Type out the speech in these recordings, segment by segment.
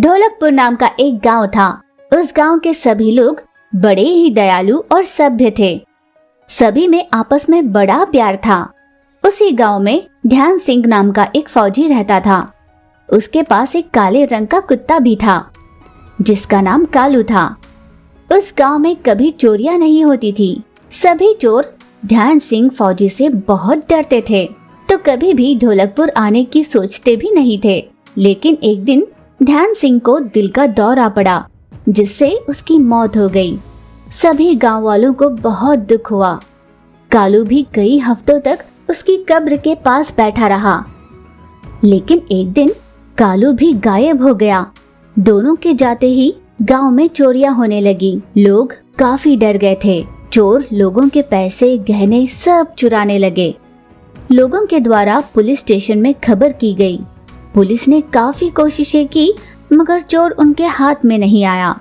ढोलकपुर नाम का एक गांव था। उस गांव के सभी लोग बड़े ही दयालु और सभ्य थे। सभी में आपस में बड़ा प्यार था। उसी गांव में ध्यान सिंह नाम का एक फौजी रहता था। उसके पास एक काले रंग का कुत्ता भी था जिसका नाम कालू था। उस गांव में कभी चोरियां नहीं होती थी। सभी चोर ध्यान सिंह फौजी से बहुत डरते थे, तो कभी भी ढोलकपुर आने की सोचते भी नहीं थे। लेकिन एक दिन ध्यान सिंह को दिल का दौरा पड़ा, जिससे उसकी मौत हो गई। सभी गांव वालों को बहुत दुख हुआ। कालू भी कई हफ्तों तक उसकी कब्र के पास बैठा रहा। लेकिन एक दिन कालू भी गायब हो गया। दोनों के जाते ही गांव में चोरियां होने लगी। लोग काफी डर गए थे। चोर लोगों के पैसे, गहने सब चुराने लगे। लोगों के द्वारा पुलिस स्टेशन में खबर की गई। पुलिस ने काफी कोशिशें की, मगर चोर उनके हाथ में नहीं आया।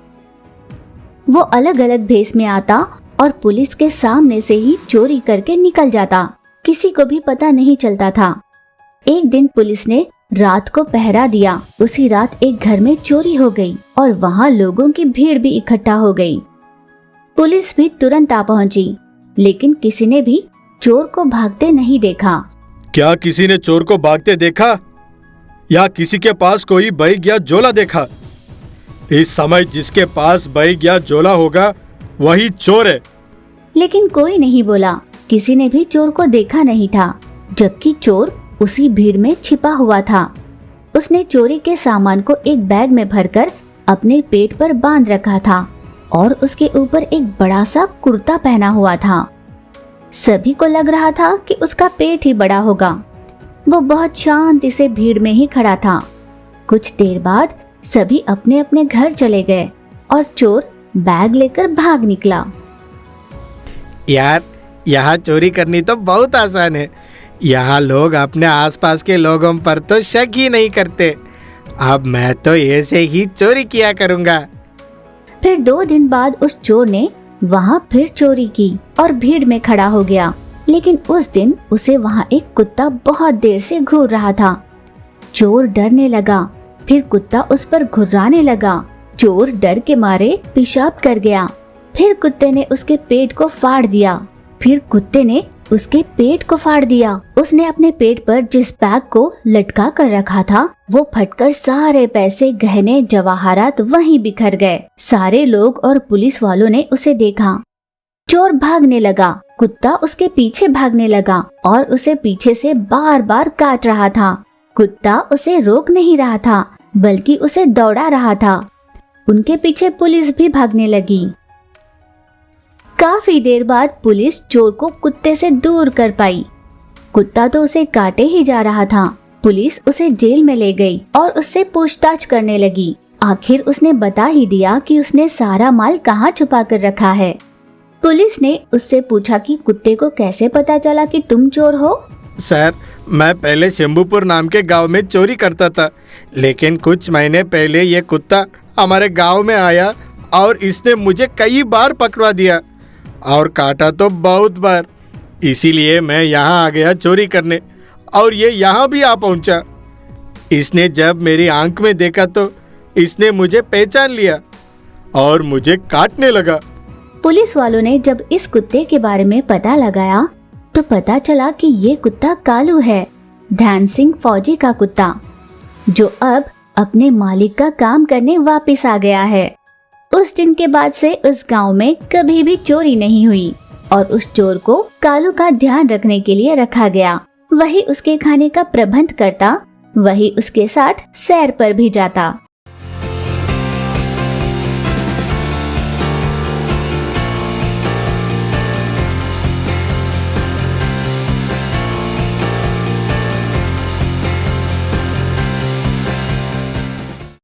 वो अलग अलग भेष में आता और पुलिस के सामने से ही चोरी करके निकल जाता। किसी को भी पता नहीं चलता था। एक दिन पुलिस ने रात को पहरा दिया। उसी रात एक घर में चोरी हो गई और वहाँ लोगों की भीड़ भी इकट्ठा हो गई। पुलिस भी तुरंत आ पहुंची, लेकिन किसी ने भी चोर को भागते नहीं देखा। क्या किसी ने चोर को भागते देखा या किसी के पास कोई बैग या झोला देखा? इस समय जिसके पास बैग या झोला होगा वही चोर है। लेकिन कोई नहीं बोला। किसी ने भी चोर को देखा नहीं था, जबकि चोर उसी भीड़ में छिपा हुआ था। उसने चोरी के सामान को एक बैग में भरकर अपने पेट पर बांध रखा था और उसके ऊपर एक बड़ा सा कुर्ता पहना हुआ था। सभी को लग रहा था कि उसका पेट ही बड़ा होगा। वो बहुत शांति से भीड़ में ही खड़ा था। कुछ देर बाद सभी अपने अपने घर चले गए और चोर बैग लेकर भाग निकला। यार, यहाँ चोरी करनी तो बहुत आसान है। यहाँ लोग अपने आसपास के लोगों पर तो शक ही नहीं करते। अब मैं तो ऐसे ही चोरी किया करूँगा। फिर 2 दिन बाद उस चोर ने वहाँ फिर चोरी की और भीड़ में खड़ा हो गया। लेकिन उस दिन उसे वहाँ एक कुत्ता बहुत देर से घूर रहा था। चोर डरने लगा। फिर कुत्ता उस पर घुर्राने लगा। चोर डर के मारे पेशाब कर गया। फिर कुत्ते ने उसके पेट को फाड़ दिया। फिर कुत्ते ने उसके पेट को फाड़ दिया। उसने अपने पेट पर जिस बैग को लटका कर रखा था वो फटकर सारे पैसे, गहने, जवाहरात वहीं बिखर गए। सारे लोग और पुलिस वालों ने उसे देखा। चोर भागने लगा। कुत्ता उसके पीछे भागने लगा और उसे पीछे से बार बार काट रहा था। कुत्ता उसे रोक नहीं रहा था, बल्कि उसे दौड़ा रहा था। उनके पीछे पुलिस भी भागने लगी। काफी देर बाद पुलिस चोर को कुत्ते से दूर कर पाई। कुत्ता तो उसे काटे ही जा रहा था। पुलिस उसे जेल में ले गई और उससे पूछताछ करने लगी। आखिर उसने बता ही दिया कि उसने सारा माल कहाँ छुपा कर रखा है। पुलिस ने उससे पूछा कि कुत्ते को कैसे पता चला कि तुम चोर हो? सर, मैं पहले शंभूपुर नाम के गांव में चोरी करता था, लेकिन कुछ महीने पहले ये कुत्ता हमारे गांव में आया और इसने मुझे कई बार पकड़ा दिया और काटा तो बहुत बार। इसीलिए मैं यहाँ आ गया चोरी करने और ये यहाँ भी आ पहुँचा। इसने जब मेरी आंख में देखा तो इसने मुझे पहचान लिया और मुझे काटने लगा। पुलिस वालों ने जब इस कुत्ते के बारे में पता लगाया तो पता चला कि ये कुत्ता कालू है, ध्यान सिंह फौजी का कुत्ता, जो अब अपने मालिक का काम करने वापस आ गया है। उस दिन के बाद से उस गांव में कभी भी चोरी नहीं हुई और उस चोर को कालू का ध्यान रखने के लिए रखा गया। वही उसके खाने का प्रबंध करता, वही उसके साथ सैर पर भी जाता।